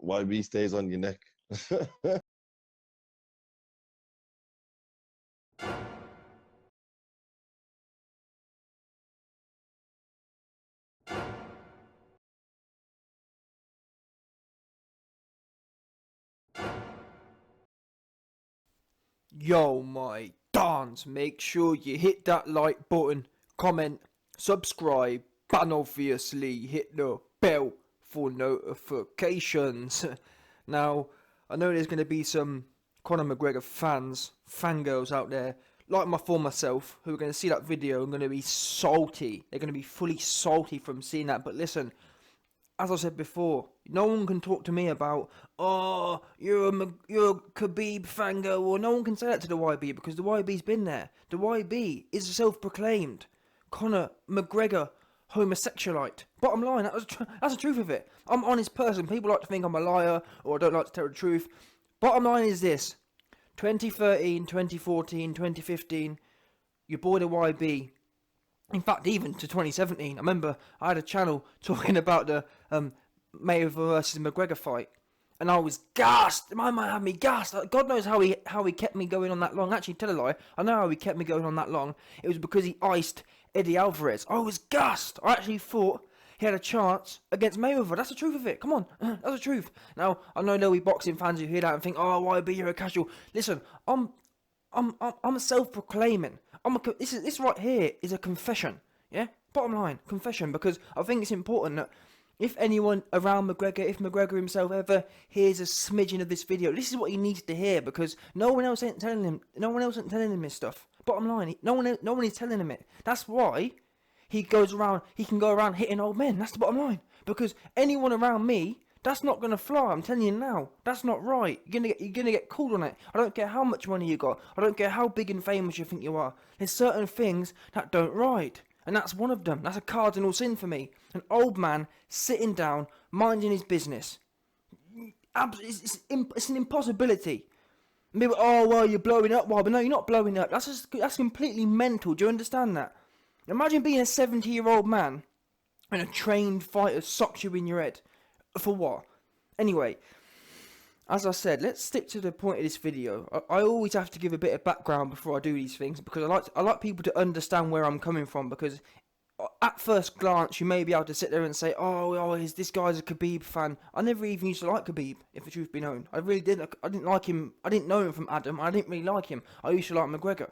YB stays on your neck. Yo, my dons, make sure you hit that like button, comment, subscribe, and obviously hit the bell for notifications. Now, I know there's going to be some Conor McGregor fangirls out there, like my former self, who are going to see that video and going to be salty. They're going to be fully salty from seeing that. But listen, as I said before, no one can talk to me about, oh, you're a Khabib fangirl, or no one can say that to the YB because the YB's been there. The YB is a self-proclaimed Conor McGregor homosexualite. Bottom line, that's the truth of it. I'm an honest person. People like to think I'm a liar or I don't like to tell the truth. Bottom line is this: 2013, 2014, 2015, your boy the YB. In fact, even to 2017, I remember I had a channel talking about the Mayweather versus McGregor fight, and I was gassed. My man had me gassed. God knows how he kept me going on that long. Actually, tell a lie, I know how he kept me going on that long. It was because he iced Eddie Alvarez. I was gassed. I actually thought he had a chance against Mayweather. That's the truth of it. Come on, that's the truth. Now I know there'll be boxing fans who hear that and think, "Oh, YB, you're a casual." Listen, I'm self-proclaiming. This right here is a confession. Yeah, bottom line, confession. Because I think it's important that if anyone around McGregor, if McGregor himself ever hears a smidgen of this video, this is what he needs to hear, because no one else ain't telling him. No one else ain't telling him this stuff. Bottom line, no one is telling him it. That's why he can go around hitting old men. That's the bottom line. Because anyone around me, that's not gonna fly. I'm telling you now. That's not right. You're gonna get called on it. I don't care how much money you got. I don't care how big and famous you think you are. There's certain things that don't right, and that's one of them. That's a cardinal sin for me. An old man sitting down, minding his business. It's an impossibility. Maybe, oh well, you're blowing up. Well, but no, you're not blowing up. That's completely mental. Do you understand that? Imagine being a 70-year-old man and a trained fighter socks you in your head. For what? Anyway, as I said, let's stick to the point of this video. I always have to give a bit of background before I do these things, because I like people to understand where I'm coming from, because at first glance you may be able to sit there and say, oh, this guy's a Khabib fan. I never even used to like Khabib, if the truth be known. I really didn't. I didn't like him. I didn't know him from Adam. I didn't really like him. I used to like McGregor.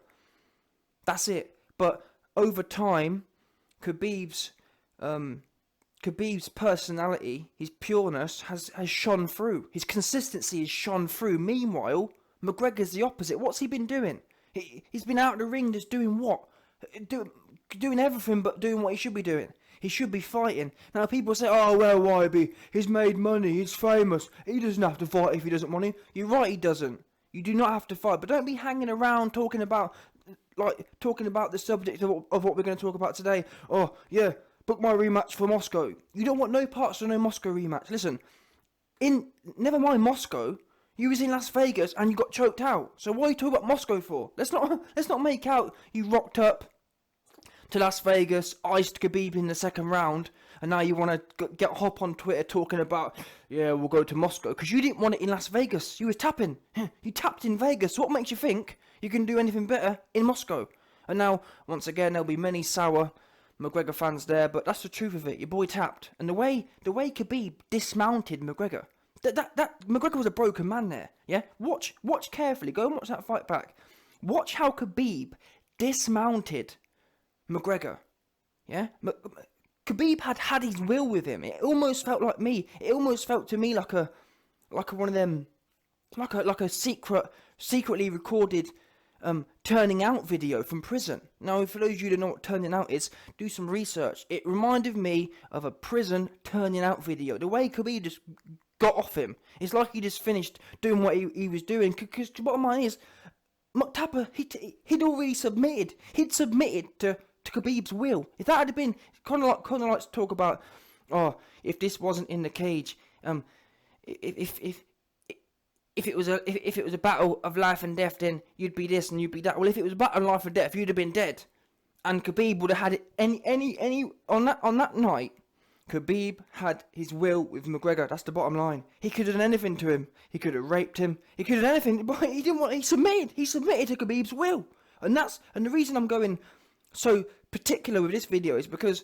That's it. But over time, Khabib's personality, his pureness has shone through. His consistency has shone through. Meanwhile, McGregor's the opposite. What's he been doing? He's been out of the ring just doing what? Doing everything but doing what he should be doing. He should be fighting. Now people say, oh well, YB, he's made money, he's famous, he doesn't have to fight if he doesn't want to. You're right, he doesn't. You do not have to fight, but don't be hanging around talking about the subject of what we're going to talk about today. Oh yeah, book my rematch for Moscow. You don't want no parts of no Moscow rematch. Listen, never mind Moscow, you was in Las Vegas and you got choked out. So what are you talking about Moscow for? Let's not make out you rocked up to Las Vegas, iced Khabib in the second round, and now you want to hop on Twitter talking about, yeah, we'll go to Moscow, because you didn't want it in Las Vegas. You were tapping. You tapped in Vegas. So what makes you think you can do anything better in Moscow? And now, once again, there'll be many sour McGregor fans there, but that's the truth of it. Your boy tapped. And the way Khabib dismounted McGregor, that McGregor was a broken man there. Yeah? Watch carefully. Go and watch that fight back. Watch how Khabib dismounted McGregor. Yeah? Khabib had his will with him. It almost felt like me. It almost felt to me like one of them, like a secretly recorded turning out video from prison. Now, for those of you who don't know what turning out is, do some research. It reminded me of a prison turning out video. The way Khabib just got off him, it's like he just finished doing what he was doing. Because the bottom line is, Tapper, he'd already submitted. He'd submitted to Khabib's will. If that had been, Conor likes to talk about, oh, if this wasn't in the cage, if it was a battle of life and death, then you'd be this and you'd be that. Well, if it was a battle of life and death, you'd have been dead, and Khabib would have had it any on that night. Khabib had his will with McGregor. That's the bottom line. He could have done anything to him. He could have raped him. He could have done anything, but he didn't want. He submitted. He submitted to Khabib's will, and the reason I'm going so particular with this video is because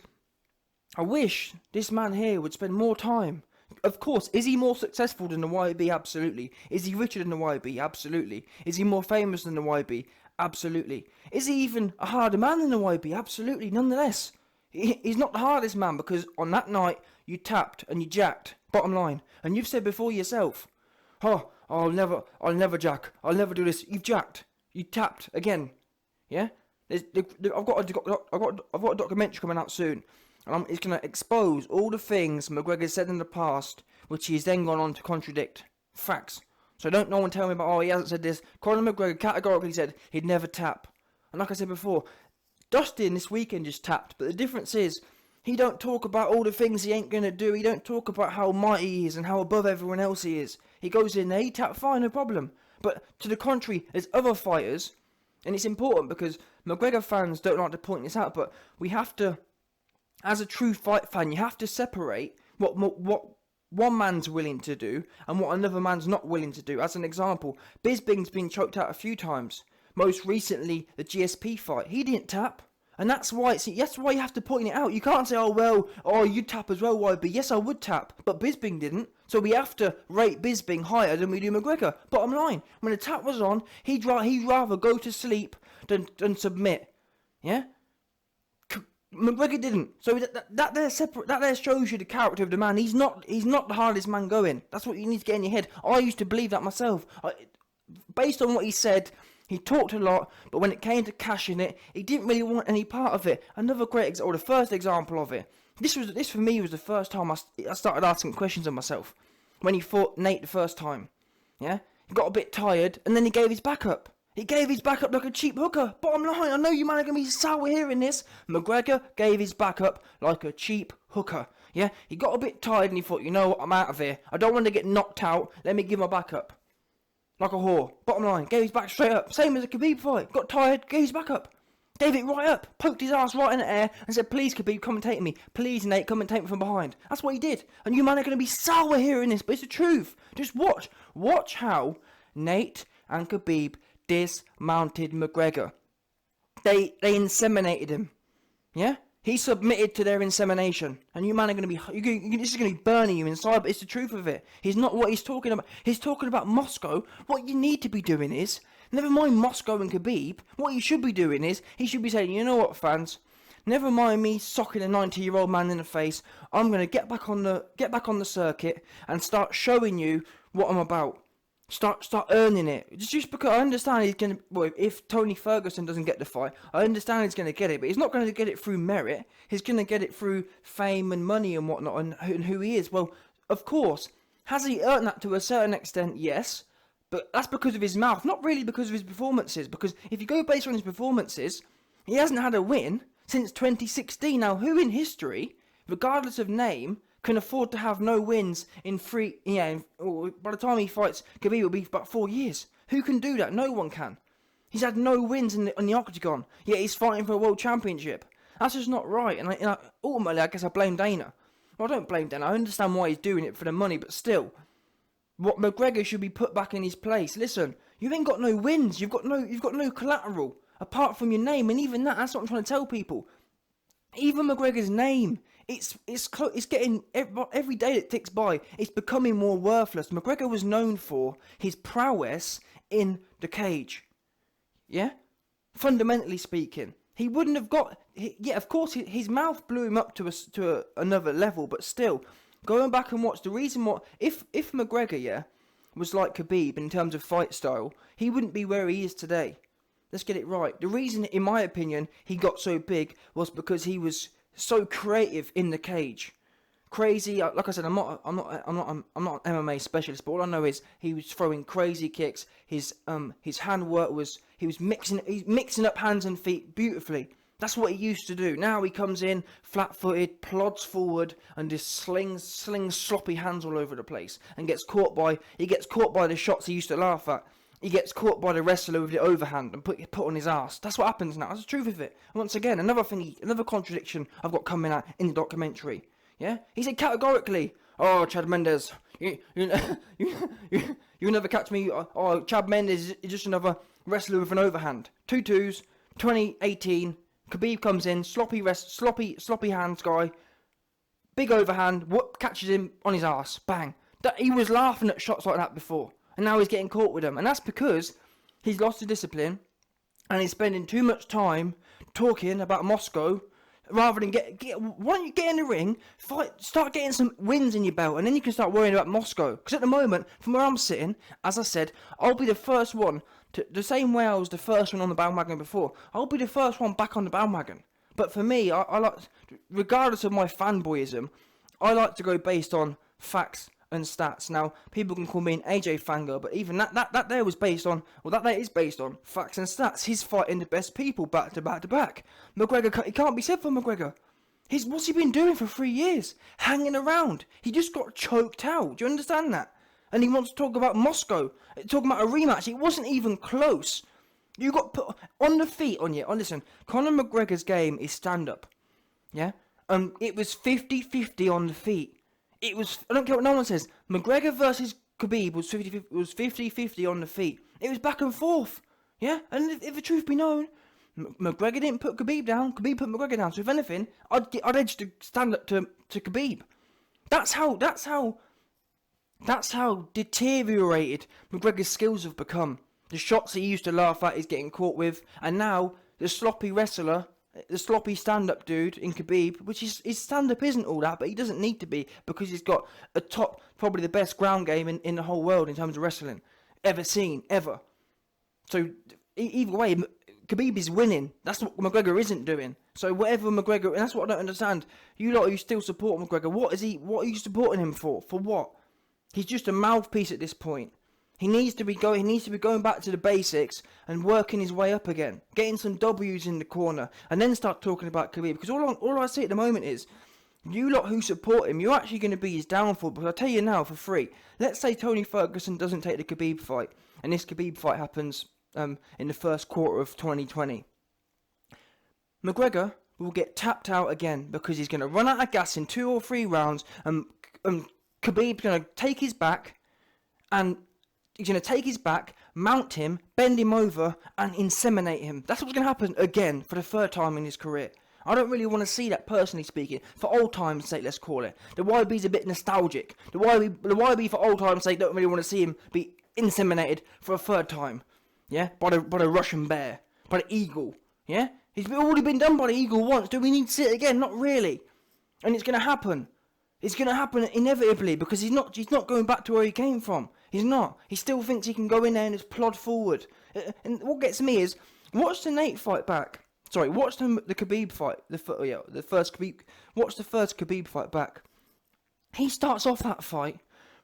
I wish this man here would spend more time. Of course, is he more successful than the YB? Absolutely. Is he richer than the YB? Absolutely. Is he more famous than the YB? Absolutely. Is he even a harder man than the YB? Absolutely. Nonetheless, he's not the hardest man, because on that night you tapped and you jacked. Bottom line, and you've said before yourself, "Oh, I'll never jack. I'll never do this." You've jacked. You tapped again. Yeah. I've got a documentary coming out soon, and it's going to expose all the things McGregor said in the past, which he's then gone on to contradict. Facts. So don't no one tell me about, oh, he hasn't said this. Conor McGregor categorically said he'd never tap. And like I said before, Dustin this weekend just tapped, but the difference is he don't talk about all the things he ain't going to do. He don't talk about how mighty he is and how above everyone else he is. He goes in there, he tap, fine, no problem. But to the contrary, there's other fighters, and it's important because McGregor fans don't like to point this out, but we have to, as a true fight fan, you have to separate what one man's willing to do and what another man's not willing to do. As an example, Bisping's been choked out a few times. Most recently, the GSP fight, he didn't tap. And that's why you have to point it out. You can't say, oh, you tap as well, YB. Yes, I would tap, but Bisping didn't. So we have to rate Bisping higher than we do McGregor. Bottom line, when the tap was on, he'd rather go to sleep than submit. Yeah? McGregor didn't. So that there shows you the character of the man. He's not the hardest man going. That's what you need to get in your head. I used to believe that myself. Based on what he said, he talked a lot, but when it came to cashing it, he didn't really want any part of it. Another great example, or the first example of it. This for me was the first time I started asking questions of myself. When he fought Nate the first time, yeah, he got a bit tired, and then he gave his back up. He gave his back up like a cheap hooker. Bottom line, I know you man are going to be sour hearing this. McGregor gave his back up like a cheap hooker. Yeah, he got a bit tired and he thought, you know what, I'm out of here. I don't want to get knocked out. Let me give my back up. Like a whore. Bottom line, gave his back straight up. Same as a Khabib fight. Got tired, gave his back up. Gave it right up. Poked his ass right in the air and said, please Khabib, commentate me. Please Nate, commentate me from behind. That's what he did. And you man are going to be sour hearing this, but it's the truth. Just watch. Watch how Nate and Khabib dismounted McGregor. They inseminated him. Yeah? He submitted to their insemination. And you man are going to be... this is going to be burning you inside, but it's the truth of it. He's not what he's talking about. He's talking about Moscow. What you need to be doing is... Never mind Moscow and Khabib. What you should be doing is... He should be saying, you know what, fans? Never mind me socking a 90-year-old man in the face. I'm going to get back on the circuit and start showing you what I'm about. Start earning it. Just because I understand he's going to... Well, if Tony Ferguson doesn't get the fight, I understand he's going to get it. But he's not going to get it through merit. He's going to get it through fame and money and whatnot and who he is. Well, of course. Has he earned that to a certain extent? Yes. But that's because of his mouth. Not really because of his performances. Because if you go based on his performances, he hasn't had a win since 2016. Now, who in history, regardless of name... can afford to have no wins in three... Yeah, by the time he fights Khabib, it'll be about 4 years. Who can do that? No one can. He's had no wins in the octagon, yet he's fighting for a world championship. That's just not right. And ultimately, I guess I blame Dana. Well, I don't blame Dana. I understand why he's doing it for the money, but still, what McGregor should be put back in his place. Listen, you ain't got no wins. You've got no collateral apart from your name, and even that's what I'm trying to tell people. Even McGregor's name. It's getting, every day that ticks by, it's becoming more worthless. McGregor was known for his prowess in the cage. Yeah? Fundamentally speaking. He wouldn't have got... Yeah, of course, his mouth blew him up to another level, but still, going back and watch, the reason what... If McGregor, yeah, was like Khabib in terms of fight style, he wouldn't be where he is today. Let's get it right. The reason, in my opinion, he got so big was because he was... so creative in the cage, crazy. Like I said, I'm not an MMA specialist, but all I know is he was throwing crazy kicks. His handwork was he's mixing up hands and feet beautifully. That's what he used to do. Now he comes in flat-footed, plods forward, and just slings sloppy hands all over the place, and gets caught by the shots he used to laugh at. He gets caught by the wrestler with the overhand and put on his ass. That's what happens now. That's the truth of it. And once again, another contradiction I've got coming out in the documentary. Yeah, he said categorically, "Oh, Chad Mendes, you never catch me. Oh, Chad Mendes is just another wrestler with an overhand. 2-2s, 2018. Khabib comes in, sloppy hands guy, big overhand, whoop, catches him on his ass, bang. He was laughing at shots like that before, and now he's getting caught with them, and that's because he's lost the discipline, and he's spending too much time talking about Moscow, rather than why don't you get in the ring, fight, start getting some wins in your belt, and then you can start worrying about Moscow. Because at the moment, from where I'm sitting, as I said, I'll be the first one, the same way I was the first one on the bandwagon before, I'll be the first one back on the bandwagon. But for me, I like, regardless of my fanboyism, I like to go based on facts and stats. Now, people can call me an AJ fangirl, but even that there was based on, well, that there is based on facts and stats. He's fighting the best people back to back. McGregor, it can't be said for McGregor. What's he been doing for 3 years? Hanging around. He just got choked out. Do you understand that? And he wants to talk about Moscow, talking about a rematch. It wasn't even close. You got put on the feet on you. Listen, Conor McGregor's game is stand-up. Yeah? It was 50-50 on the feet. It was, I don't care what no one says, McGregor versus Khabib was 50-50 on the feet. It was back and forth. Yeah? And if the truth be known, McGregor didn't put Khabib down, Khabib put McGregor down. So if anything, I'd edge to stand up to Khabib. That's how deteriorated McGregor's skills have become. The shots he used to laugh at he's getting caught with, and now the sloppy wrestler, the sloppy stand-up dude in Khabib, which his stand-up isn't all that, but he doesn't need to be, because he's got a top, probably the best ground game in the whole world in terms of wrestling ever seen, ever. So either way, Khabib is winning. That's what McGregor isn't doing. So whatever McGregor, and that's what I don't understand. You lot who still support McGregor, what are you supporting him for? For what? He's just a mouthpiece at this point. He needs to be going back to the basics and working his way up again, getting some W's in the corner, and then start talking about Khabib. Because all I say at the moment is, you lot who support him, you're actually going to be his downfall. Because I'll tell you now for free. Let's say Tony Ferguson doesn't take the Khabib fight, and this Khabib fight happens in the first quarter of 2020. McGregor will get tapped out again because he's going to run out of gas in 2 or 3 rounds, and Khabib's going to take his back, and he's going to take his back, mount him, bend him over, and inseminate him. That's what's going to happen again for the 3rd time in his career. I don't really want to see that, personally speaking. For old time's sake, let's call it. The YB's a bit nostalgic. The YB for old time's sake, don't really want to see him be inseminated for a 3rd time. Yeah? By the Russian bear. By the eagle. Yeah? He's already been done by the eagle once. Do we need to see it again? Not really. And it's going to happen. It's going to happen inevitably, because he's not going back to where he came from. He's not. He still thinks he can go in there and just plod forward. And what gets me is, watch the Nate fight back. Sorry, watch the Khabib fight. Watch the first Khabib fight back. He starts off that fight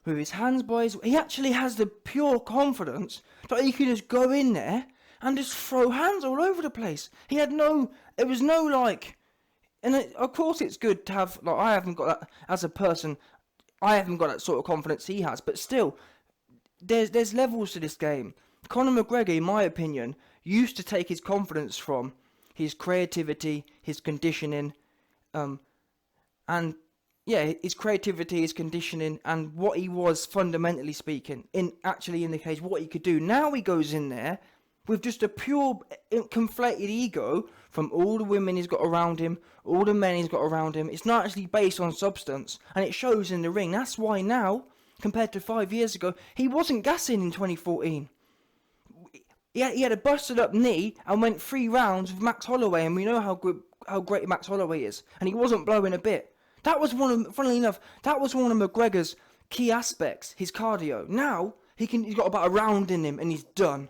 with his hands by his... He actually has the pure confidence that he can just go in there and just throw hands all over the place. He had no... There was no, like... And of course it's good to have... Like, I haven't got that... As a person, I haven't got that sort of confidence he has. But still, there's levels to this game. Conor McGregor, in my opinion, used to take his confidence from his creativity, his conditioning, and yeah, his creativity, his conditioning, and what he was fundamentally speaking, in the cage, what he could do. Now he goes in there with just a pure conflated ego from all the women he's got around him, all the men he's got around him. It's not actually based on substance, and it shows in the ring. That's why now, compared to 5 years ago, he wasn't gassing in 2014. He had a busted up knee and went 3 rounds with Max Holloway, and we know how great Max Holloway is, and he wasn't blowing a bit. That was funnily enough, that was one of McGregor's key aspects, his cardio. Now he's got about a round in him and he's done.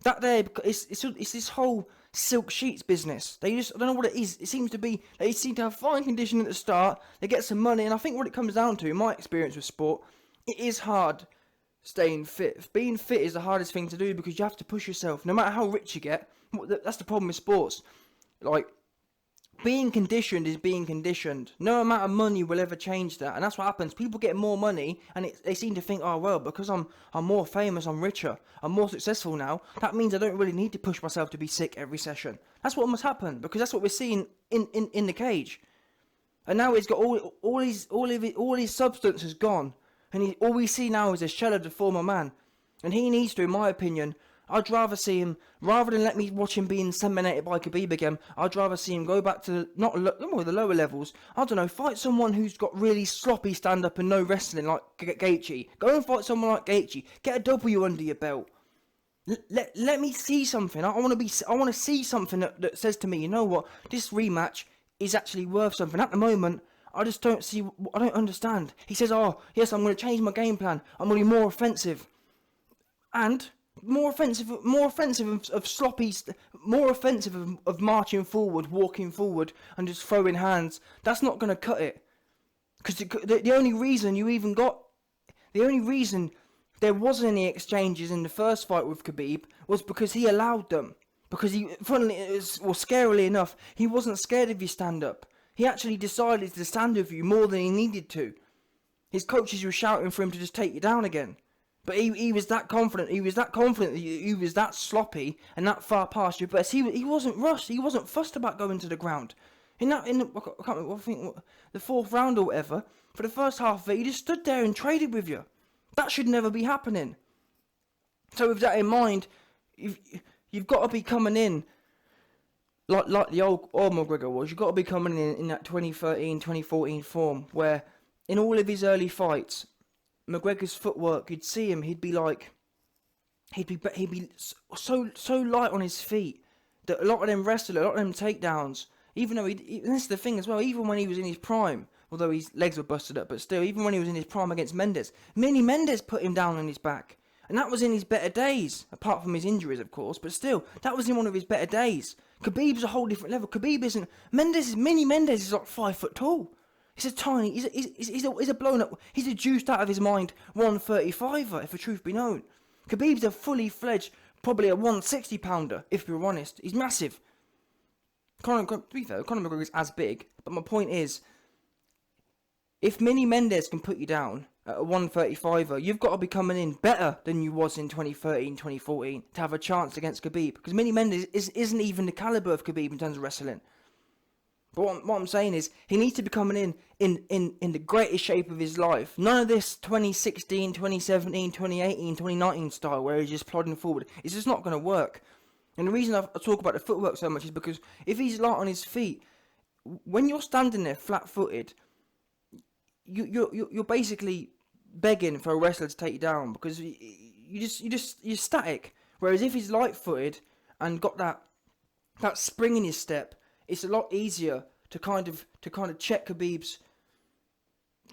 That there, it's this whole silk sheets business. I don't know what it is. It seems to be, they seem to have fine condition at the start, they get some money, and I think what it comes down to, in my experience with sport, it is hard staying fit. Being fit is the hardest thing to do, because you have to push yourself. No matter how rich you get, that's the problem with sports. Like, being conditioned is being conditioned. No amount of money will ever change that. And that's what happens. People get more money, and they seem to think, oh, well, because I'm more famous, I'm richer, I'm more successful now, that means I don't really need to push myself to be sick every session. That's what must happen, because that's what we're seeing in the cage. And now he's got all his substance is gone, and all we see now is a shell of the former man. And he needs to, in my opinion, I'd rather see him, rather than let me watch him being inseminated by Khabib again, I'd rather see him go back to, the lower levels. I don't know, fight someone who's got really sloppy stand-up and no wrestling, like Gaethje. Go and fight someone like Gaethje. Get a W under your belt. Let me see something. I want to see something that says to me, you know what, this rematch is actually worth something. At the moment, I just don't see, I don't understand. He says, oh, yes, I'm going to change my game plan. I'm going to be more offensive. And more offensive of sloppy, more offensive of marching forward, walking forward, and just throwing hands. That's not going to cut it. Because the only reason there wasn't any exchanges in the first fight with Khabib was because he allowed them. Because scarily enough, he wasn't scared of your stand-up. He actually decided to stand with you more than he needed to. His coaches were shouting for him to just take you down again. But he was that confident. He was that confident that he was that sloppy and that far past your best. He wasn't rushed. He wasn't fussed about going to the ground. I can't remember, I think the fourth round or whatever. For the first half of it, he just stood there and traded with you. That should never be happening. So with that in mind, you've got to be coming in like the old McGregor was. You've got to be coming in that 2013, 2014 form where in all of his early fights, McGregor's footwork, you'd see him, he'd be so light on his feet that a lot of them wrestlers, a lot of them takedowns, even though and this is the thing as well, even when he was in his prime, although his legs were busted up, but still, even when he was in his prime against Mendes, Mendes put him down on his back. And that was in his better days, apart from his injuries, of course, but still, that was in one of his better days. Khabib's a whole different level. Khabib isn't, Mendes is like 5 foot tall. He's a tiny, he's a blown up, he's a juiced out of his mind 135er, if the truth be known. Khabib's a fully fledged, probably a 160 pounder, if you're honest. He's massive. To be fair, Conor McGregor is as big, but my point is, if Mendes can put you down at a 135er, you've got to be coming in better than you was in 2013, 2014 to have a chance against Khabib. Because Mendes isn't even the caliber of Khabib in terms of wrestling. But what I'm saying is, he needs to be coming in the greatest shape of his life. None of this 2016, 2017, 2018, 2019 style where he's just plodding forward. It's just not going to work. And the reason I talk about the footwork so much is because if he's light on his feet, when you're standing there flat-footed, you're basically begging for a wrestler to take you down because you're static. Whereas if he's light-footed and got that spring in his step, it's a lot easier to kind of check Khabib's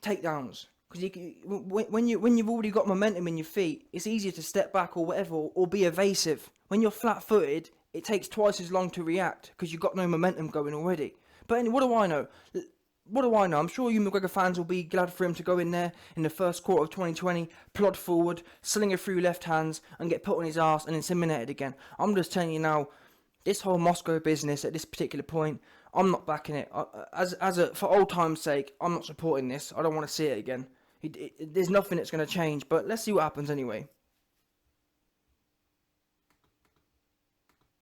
takedowns, because when you've already got momentum in your feet, it's easier to step back or whatever, or be evasive. When you're flat-footed, it takes twice as long to react because you've got no momentum going already. But anyway, what do I know? I'm sure you McGregor fans will be glad for him to go in there in the first quarter of 2020, plod forward, sling a few left hands, and get put on his ass and inseminated again. I'm just telling you now, this whole Moscow business at this particular point, I'm not backing it. For old time's sake, I'm not supporting this. I don't want to see it again. There's nothing that's going to change, but let's see what happens anyway.